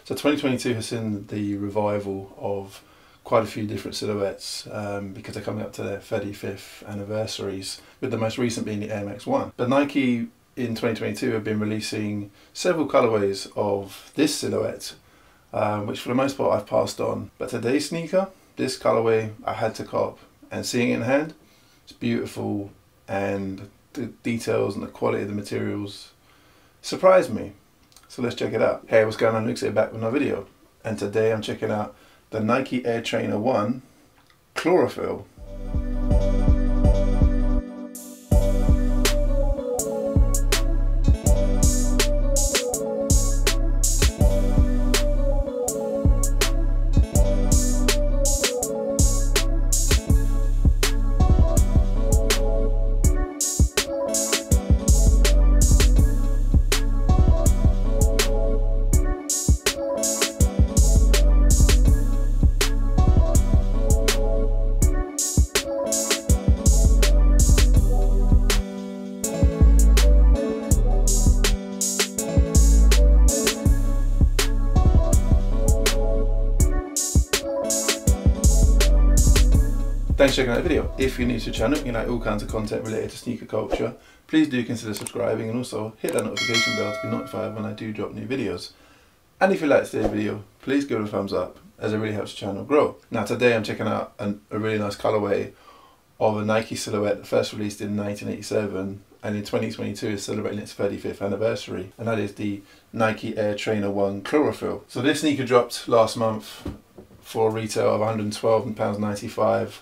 So 2022 has seen the revival of quite a few different silhouettes because they're coming up to their 35th anniversaries, with the most recent being the Air Max 1. But Nike in 2022 have been releasing several colorways of this silhouette, which for the most part I've passed on. But today's sneaker, this colorway I had to cop, and seeing it in hand, it's beautiful, and the details and the quality of the materials surprised me. So let's check it out. Hey, what's going on? Lukas here, back with another video, and today I'm checking out the Nike Air Trainer 1 Chlorophyll. Thanks for checking out the video. If you're new to the channel, you like all kinds of content related to sneaker culture, please do consider subscribing and also hit that notification bell to be notified when I do drop new videos. And if you like today's video, please give it a thumbs up, as it really helps the channel grow. Now today I'm checking out a really nice colorway of a Nike silhouette that first released in 1987 and in 2022 is celebrating its 35th anniversary, and that is the Nike Air Trainer 1 Chlorophyll. So this sneaker dropped last month for a retail of £112.95.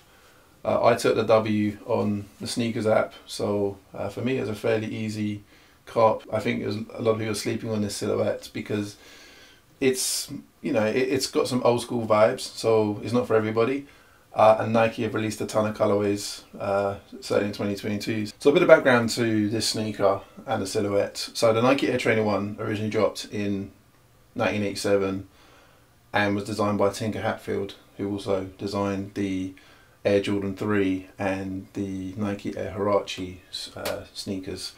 I took the W on the SNKRS app, so for me it was a fairly easy cop. I think a lot of people are sleeping on this silhouette because it's, you know, it's got some old school vibes, so it's not for everybody. And Nike have released a ton of colorways, certainly in 2022. So a bit of background to this sneaker and the silhouette. So the Nike Air Trainer 1 originally dropped in 1987 and was designed by Tinker Hatfield, who also designed the Air Jordan 3 and the Nike Air Huarache sneakers.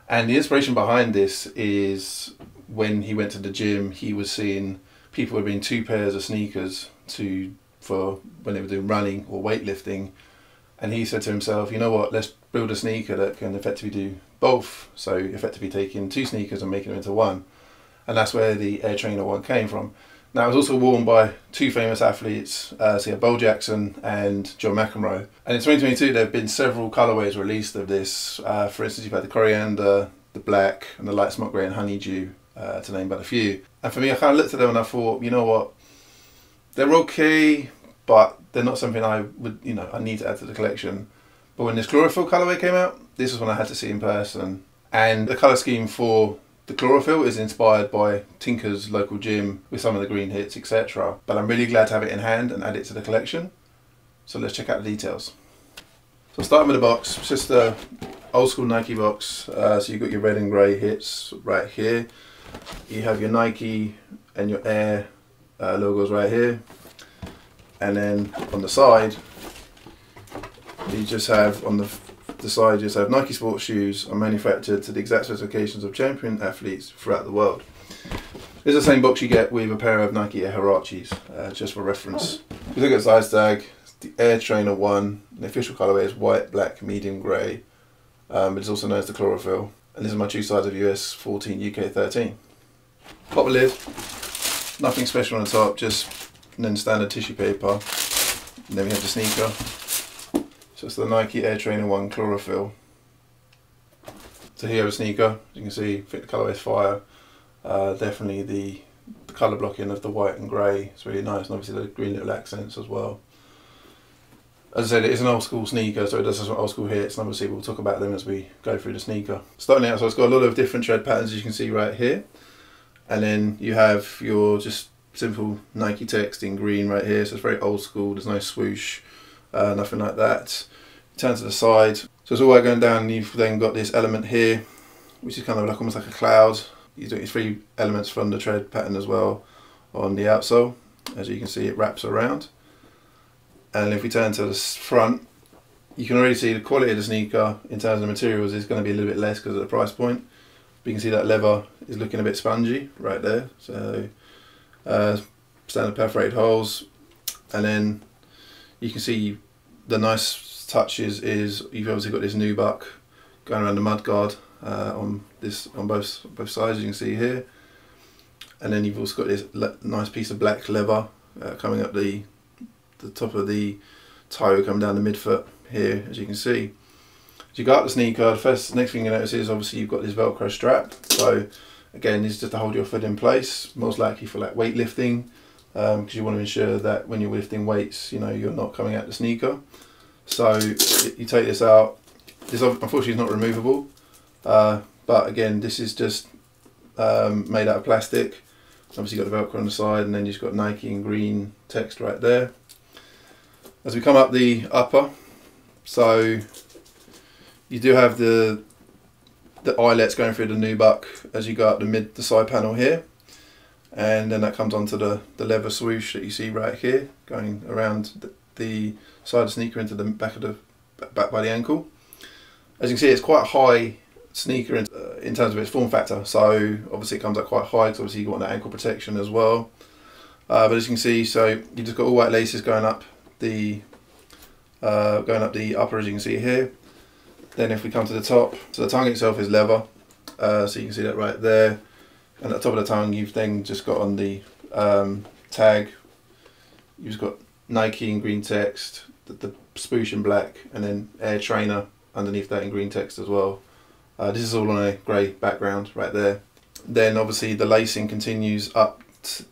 And the inspiration behind this is when he went to the gym, he was seeing people wearing 2 pairs of sneakers for when they were doing running or weightlifting, and he said to himself, you know what, let's build a sneaker that can effectively do both, so effectively taking 2 sneakers and making them into one. And that's where the Air Trainer 1 came from. Now, it was also worn by 2 famous athletes, so you have Bo Jackson and John McEnroe. And in 2022, there have been several colorways released of this. For instance, you've had the coriander, the black, and the light smoke grey and honeydew, to name but a few. And for me, I kind of looked at them and I thought, you know what, they're okay, but they're not something I would, you know, I need to add to the collection. But when this Chlorophyll colorway came out, this is when I had to see in person. And the color scheme for the Chlorophyll is inspired by Tinker's local gym with some of the green hits, etc. But I'm really glad to have it in hand and add it to the collection. So let's check out the details. So starting with the box, it's just a old school Nike box. So you've got your red and grey hits right here. You have your Nike and your Air logos right here. And then on the side, you just have on the side, you just have Nike sports shoes are manufactured to the exact specifications of champion athletes throughout the world. It's the same box you get with a pair of Nike Air Huaraches, just for reference. If you look at the size tag, the Air Trainer 1, the official colorway is white, black, medium grey, but it's also known as the Chlorophyll. And this is my true size of US 14, UK 13. Pop the lid, nothing special on the top, just then standard tissue paper. And then we have the sneaker. So it's the Nike Air Trainer 1 Chlorophyll. So here we have a sneaker, as you can see, fit the colourway is fire. Definitely the colour blocking of the white and grey is really nice, and obviously the green little accents as well. As I said, it is an old school sneaker, so it does have some old school hits, and obviously we'll talk about them as we go through the sneaker. Starting out, so it's got a lot of different tread patterns, as you can see right here. And then you have your just simple Nike text in green right here, so it's very old school, there's no swoosh, nothing like that. Turn to the side, so it's all right going down, and you've then got this element here, which is kind of like almost like a cloud. You've got your 3 elements from the tread pattern as well on the outsole. As you can see, it wraps around. And if we turn to the front, you can already see the quality of the sneaker in terms of materials is going to be a little bit less because of the price point. But you can see that leather is looking a bit spongy right there. So standard perforated holes, and then you can see the nice touches is you've obviously got this nubuck going around the mudguard on both sides, you can see here, and then you've also got this nice piece of black leather coming up the top of the toe, coming down the midfoot here, as you can see. As you go up the sneaker, the next thing you notice is obviously you've got this Velcro strap. So again, this is just to hold your foot in place, most likely for like weightlifting, because you want to ensure that when you're lifting weights, you know, you're not coming out the sneaker. So you take this out. This unfortunately is not removable, but again, this is just made out of plastic. Obviously you've got the Velcro on the side, and then you've got Nike in green text right there. As we come up the upper, so you do have the eyelets going through the nubuck as you go up the side panel here, and then that comes onto the leather swoosh that you see right here, going around the side of the sneaker into the back by the ankle. As you can see, it's quite a high sneaker in terms of its form factor, so obviously it comes up quite high because obviously you want that ankle protection as well. But as you can see, so you just got all white laces going up the upper, as you can see here. Then if we come to the top, so the tongue itself is leather, so you can see that right there. And at the top of the tongue, you've then just got on the tag, you've just got Nike in green text, the swoosh in black, and then Air Trainer underneath that in green text as well. This is all on a grey background right there. Then obviously the lacing continues up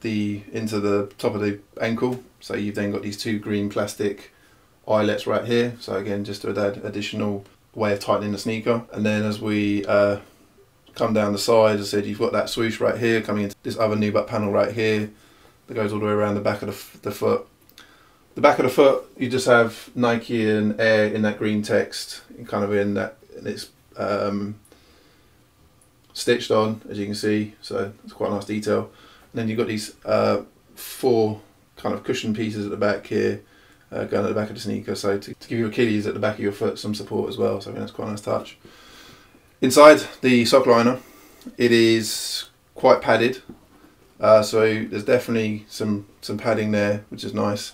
into the top of the ankle, so you've then got these two green plastic eyelets right here, so again just to add additional way of tightening the sneaker. And then as we come down the side, as I said, you've got that swoosh right here coming into this other nubuck panel right here that goes all the way around the back of the foot. The back of the foot, you just have Nike and Air in that green text, kind of in that, and it's stitched on, as you can see, so it's quite a nice detail. And then you've got these 4 kind of cushion pieces at the back here, going at the back of the sneaker, so to give your Achilles at the back of your foot some support as well, so I think that's quite a nice touch. Inside the sock liner, it is quite padded, so there's definitely some padding there, which is nice.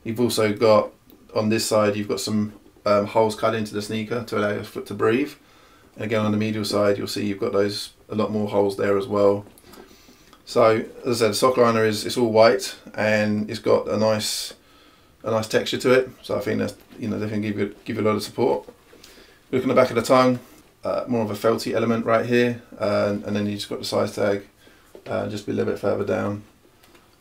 You've also got, on this side, you've got some holes cut into the sneaker to allow your foot to breathe. And again, on the medial side, you'll see you've got a lot more holes there as well. So as I said, the sock liner it's all white, and it's got a nice texture to it. So I think that's, you know, definitely give you a lot of support. Look on the back of the tongue, more of a felty element right here, and then you just got the size tag just a little bit further down.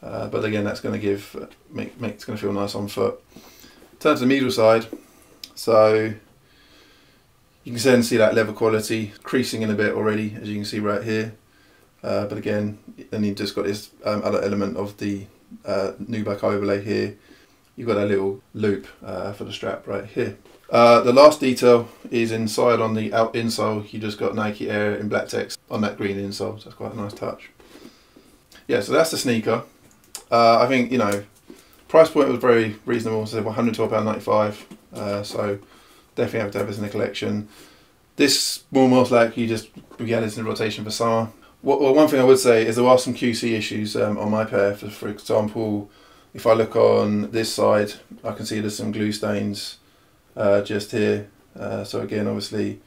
But again, that's going to it's going to feel nice on foot. Turn to the medial side, so you can then see that leather quality creasing in a bit already, as you can see right here. But again, then you've just got this other element of the nubuck overlay here. You've got a little loop for the strap right here. The last detail is inside on the insole. You just got Nike Air in black text on that green insole, so that's quite a nice touch. Yeah, so that's the sneaker. I think, you know, price point was very reasonable, so £112.95. So definitely have to have this in the collection. This will most likely just be added in rotation for summer. Well, one thing I would say is there are some QC issues on my pair. For example, if I look on this side, I can see there's some glue stains just here. So again, obviously,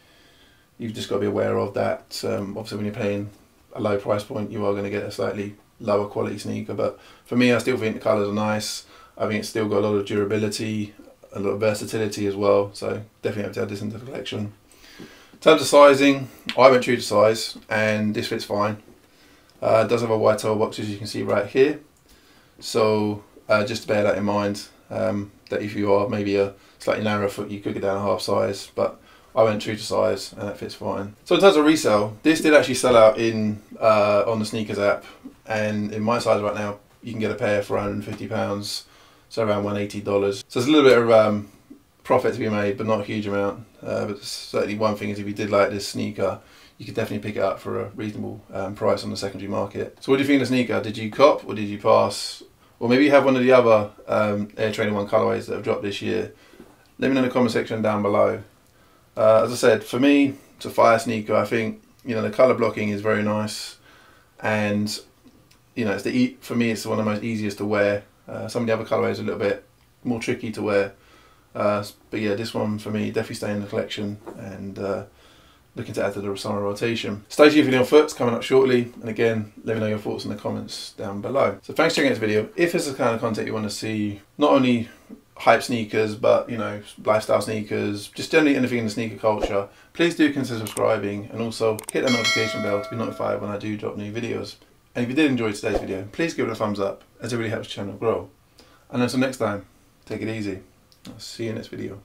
you've just got to be aware of that. Obviously, when you're paying a low price point, you are going to get a slightly lower quality sneaker. But for me, I still think the colours are nice. I think it's still got a lot of durability, a lot of versatility as well. So definitely have to add this into the collection. In terms of sizing, I went true to size, and this fits fine. It does have a wide toe box, as you can see right here. So just bear that in mind, that if you are maybe a slightly narrower foot, you could get down a half size, but I went true to size and that fits fine. So in terms of resale, this did actually sell out on the SNKRS app, and in my size right now, you can get a pair for £150, so around $180. So there's a little bit of profit to be made, but not a huge amount. But certainly one thing is, if you did like this sneaker, you could definitely pick it up for a reasonable price on the secondary market. So what do you think of the sneaker? Did you cop or did you pass? Or maybe you have one of the other Air Trainer 1 colourways that have dropped this year. Let me know in the comment section down below. As I said, for me, it's a fire sneaker. I think, you know, the colour blocking is very nice, and you know, for me it's one of the most easiest to wear. Some of the other colourways are a little bit more tricky to wear, but yeah, this one for me definitely staying in the collection, and looking to add to the summer rotation. Stage year video on foot's coming up shortly, and again, let me know your thoughts in the comments down below. So thanks for checking out this video. If this is the kind of content you want to see, not only hype sneakers, but you know, lifestyle sneakers, just generally anything in the sneaker culture, please do consider subscribing, and also hit that notification bell to be notified when I do drop new videos. And if you did enjoy today's video, please give it a thumbs up, as it really helps the channel grow. And until next time, take it easy. I'll see you in the next video.